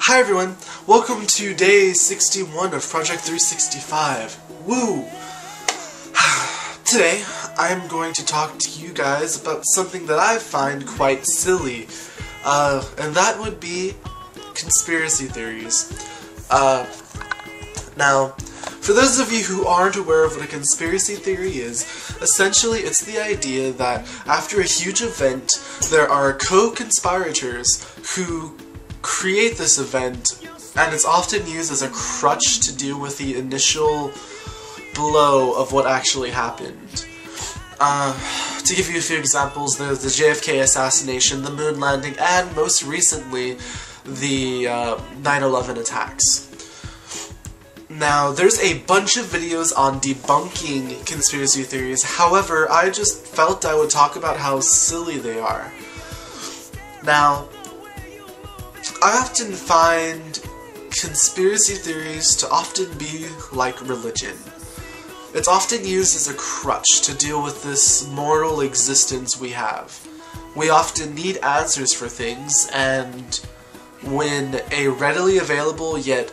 Hi everyone, welcome to day 61 of Project 365. Woo! Today, I'm going to talk to you guys about something that I find quite silly, and that would be conspiracy theories. Now, for those of you who aren't aware of what a conspiracy theory is, essentially it's the idea that after a huge event, there are co-conspirators who create this event, and it's often used as a crutch to deal with the initial blow of what actually happened. To give you a few examples, there's the JFK assassination, the moon landing, and most recently, the 9/11 attacks. Now, there's a bunch of videos on debunking conspiracy theories, however, I just felt I would talk about how silly they are. Now, I often find conspiracy theories to often be like religion. It's often used as a crutch to deal with this mortal existence we have. We often need answers for things, and when a readily available yet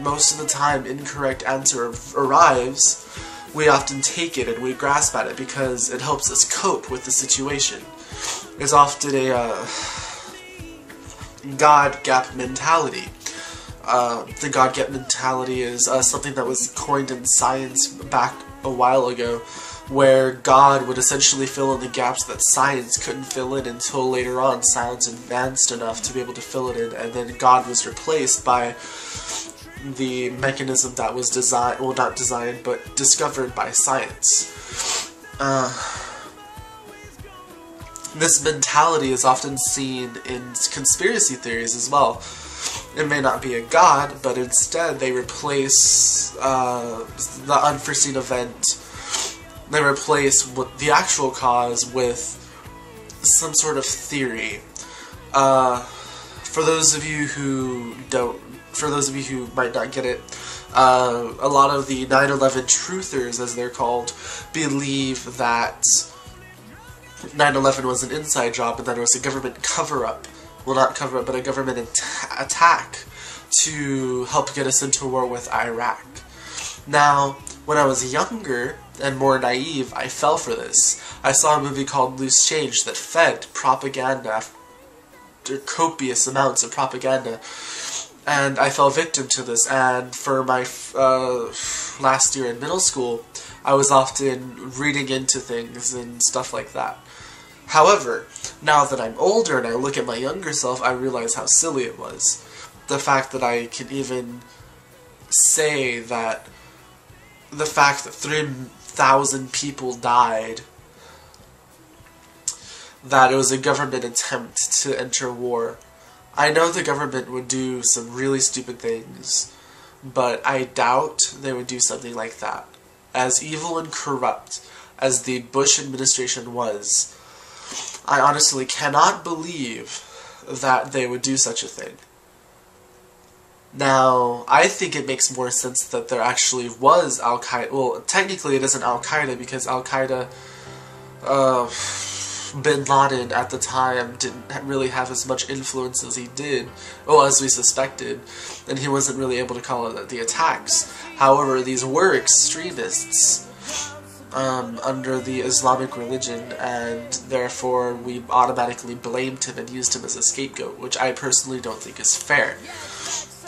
most of the time incorrect answer arrives, we often take it and we grasp at it because it helps us cope with the situation. It's often a God gap mentality. The God gap mentality is something that was coined in science back a while ago, where God would essentially fill in the gaps that science couldn't fill in until later on science advanced enough to be able to fill it in, and then God was replaced by the mechanism that was designed, well, not designed, but discovered by science. This mentality is often seen in conspiracy theories as well. It may not be a god, but instead they replace the unforeseen event. They replace the actual cause with some sort of theory. For those of you who might not get it, a lot of the 9/11 truthers, as they're called, believe that 9/11 was an inside job and that it was a government cover-up. Well, not cover-up, but a government attack to help get us into war with Iraq. Now, when I was younger and more naive, I fell for this. I saw a movie called Loose Change that fed propaganda after copious amounts of propaganda, and I fell victim to this, and for my last year in middle school, I was often reading into things and stuff like that. However, now that I'm older and I look at my younger self, I realize how silly it was. The fact that I can even say that the fact that 3,000 people died, that it was a government attempt to enter war. I know the government would do some really stupid things, but I doubt they would do something like that. As evil and corrupt as the Bush administration was, I honestly cannot believe that they would do such a thing. Now, I think it makes more sense that there actually was Al-Qaeda. Well, technically it isn't Al-Qaeda because Al-Qaeda, Bin Laden at the time didn't really have as much influence as he did, well, as we suspected, and he wasn't really able to call it the attacks. However, these were extremists under the Islamic religion, and therefore we automatically blamed him and used him as a scapegoat, which I personally don't think is fair.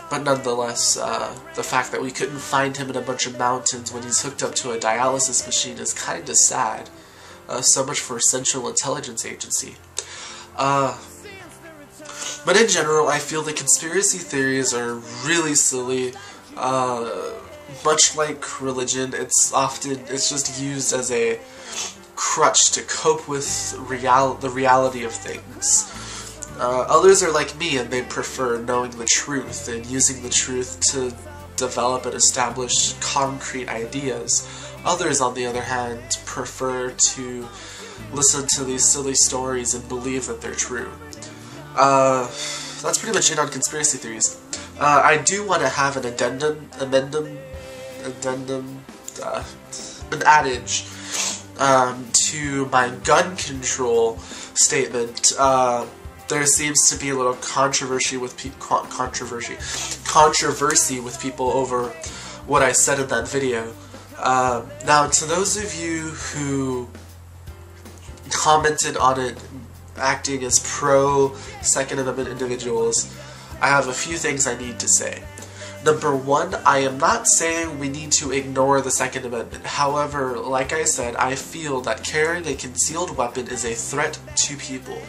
But nonetheless, the fact that we couldn't find him in a bunch of mountains when he's hooked up to a dialysis machine is kinda sad. So much for Central Intelligence Agency. But in general, I feel the conspiracy theories are really silly. Much like religion, it's just used as a crutch to cope with the reality of things. Others are like me, and they prefer knowing the truth and using the truth to develop and establish concrete ideas. Others, on the other hand, prefer to listen to these silly stories and believe that they're true. That's pretty much it on conspiracy theories. I do want to have an an adage to my gun control statement. there seems to be a little controversy with people over what I said in that video. Now, to those of you who commented on it acting as pro-Second Amendment individuals, I have a few things I need to say. Number one, I am not saying we need to ignore the Second Amendment. However, like I said, I feel that carrying a concealed weapon is a threat to people.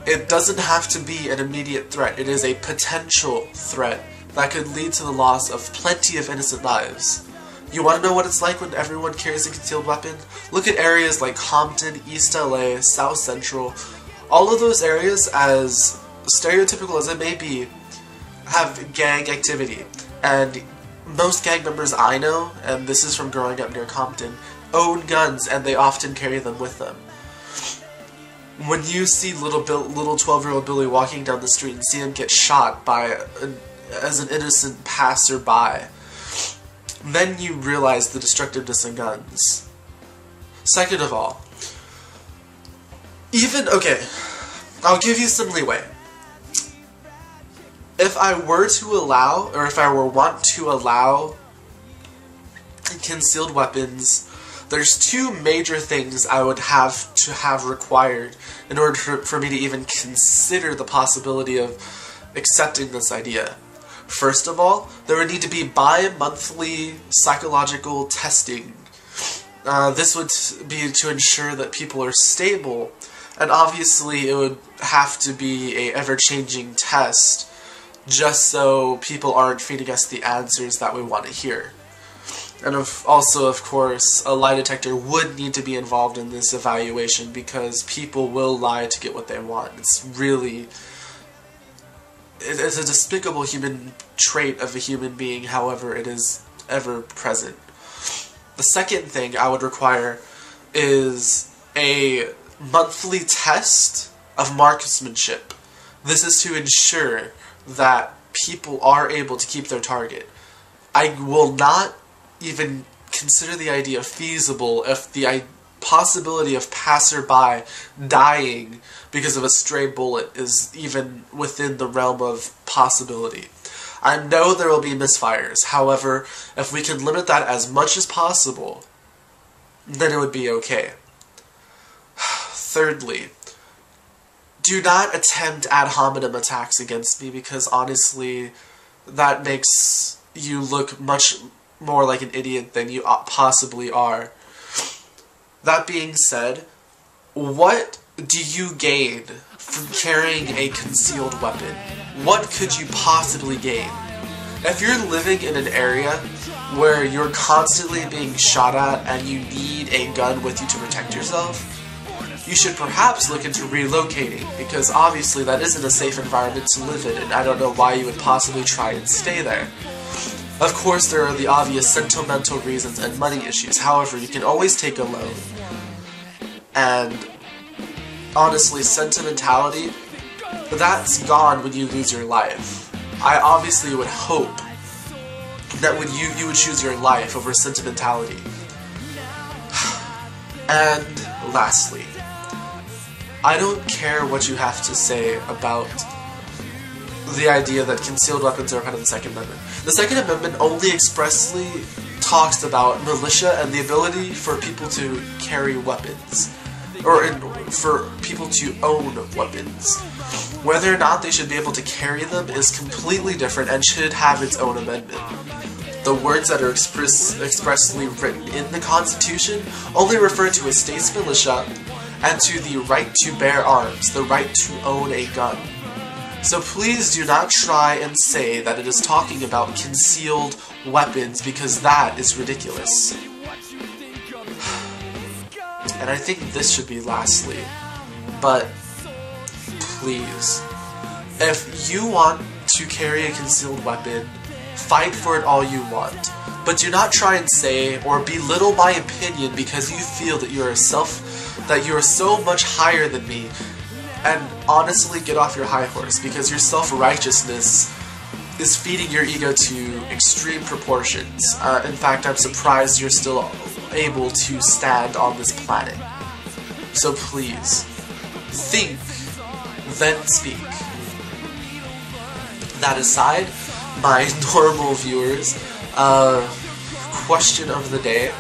It doesn't have to be an immediate threat. It is a potential threat that could lead to the loss of plenty of innocent lives. You want to know what it's like when everyone carries a concealed weapon? Look at areas like Compton, East LA, South Central. All of those areas, as stereotypical as it may be, have gang activity. And most gang members I know, and this is from growing up near Compton, own guns and they often carry them with them. When you see little 12-year-old Billy walking down the street and see him get shot as an innocent passerby, then you realize the destructiveness of guns. Second of all, okay, I'll give you some leeway. If I were to allow, or if I were want to allow concealed weapons, there's two major things I would have to have required in order for me to even consider the possibility of accepting this idea. First of all, there would need to be bi-monthly psychological testing. This would be to ensure that people are stable, and obviously it would have to be an ever-changing test, just so people aren't feeding us the answers that we want to hear. And also, of course, a lie detector would need to be involved in this evaluation because people will lie to get what they want. It's a despicable human trait of a human being, however it is ever present. The second thing I would require is a monthly test of marksmanship. This is to ensure that people are able to keep their target. I will not even consider the idea feasible if the possibility of passerby dying because of a stray bullet is even within the realm of possibility. I know there will be misfires, however, if we can limit that as much as possible, then it would be okay. Thirdly, do not attempt ad hominem attacks against me because honestly, that makes you look much more like an idiot than you possibly are. That being said, what do you gain from carrying a concealed weapon? What could you possibly gain? If you're living in an area where you're constantly being shot at and you need a gun with you to protect yourself, you should perhaps look into relocating, because obviously that isn't a safe environment to live in, and I don't know why you would possibly try and stay there. Of course, there are the obvious sentimental reasons and money issues, however, you can always take a loan. And honestly, sentimentality, that's gone when you lose your life. I obviously would hope that when you would choose your life over sentimentality. And lastly, I don't care what you have to say about the idea that concealed weapons are part of the Second Amendment. The Second Amendment only expressly talks about militia and the ability for people to carry weapons, or for people to own weapons. Whether or not they should be able to carry them is completely different and should have its own amendment. The words that are expressly written in the Constitution only refer to a state's militia and to the right to bear arms, the right to own a gun. So please do not try and say that it is talking about concealed weapons, because that is ridiculous. And I think this should be lastly, but please, if you want to carry a concealed weapon, fight for it all you want. But do not try and say or belittle my opinion because you feel that you are so much higher than me. And honestly, get off your high horse, because your self-righteousness is feeding your ego to extreme proportions. In fact, I'm surprised you're still able to stand on this planet. So please, think then speak. That aside, my normal viewers, question of the day.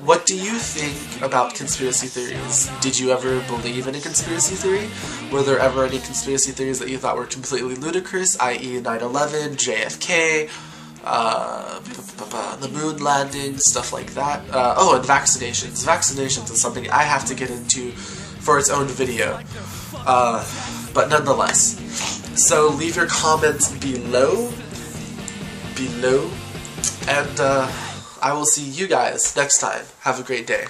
What do you think about conspiracy theories? Did you ever believe in a conspiracy theory? Were there ever any conspiracy theories that you thought were completely ludicrous, i.e. 9/11, JFK, the moon landing, stuff like that? Oh, and vaccinations. Vaccinations is something I have to get into for its own video. But nonetheless. So leave your comments below. And I will see you guys next time. Have a great day.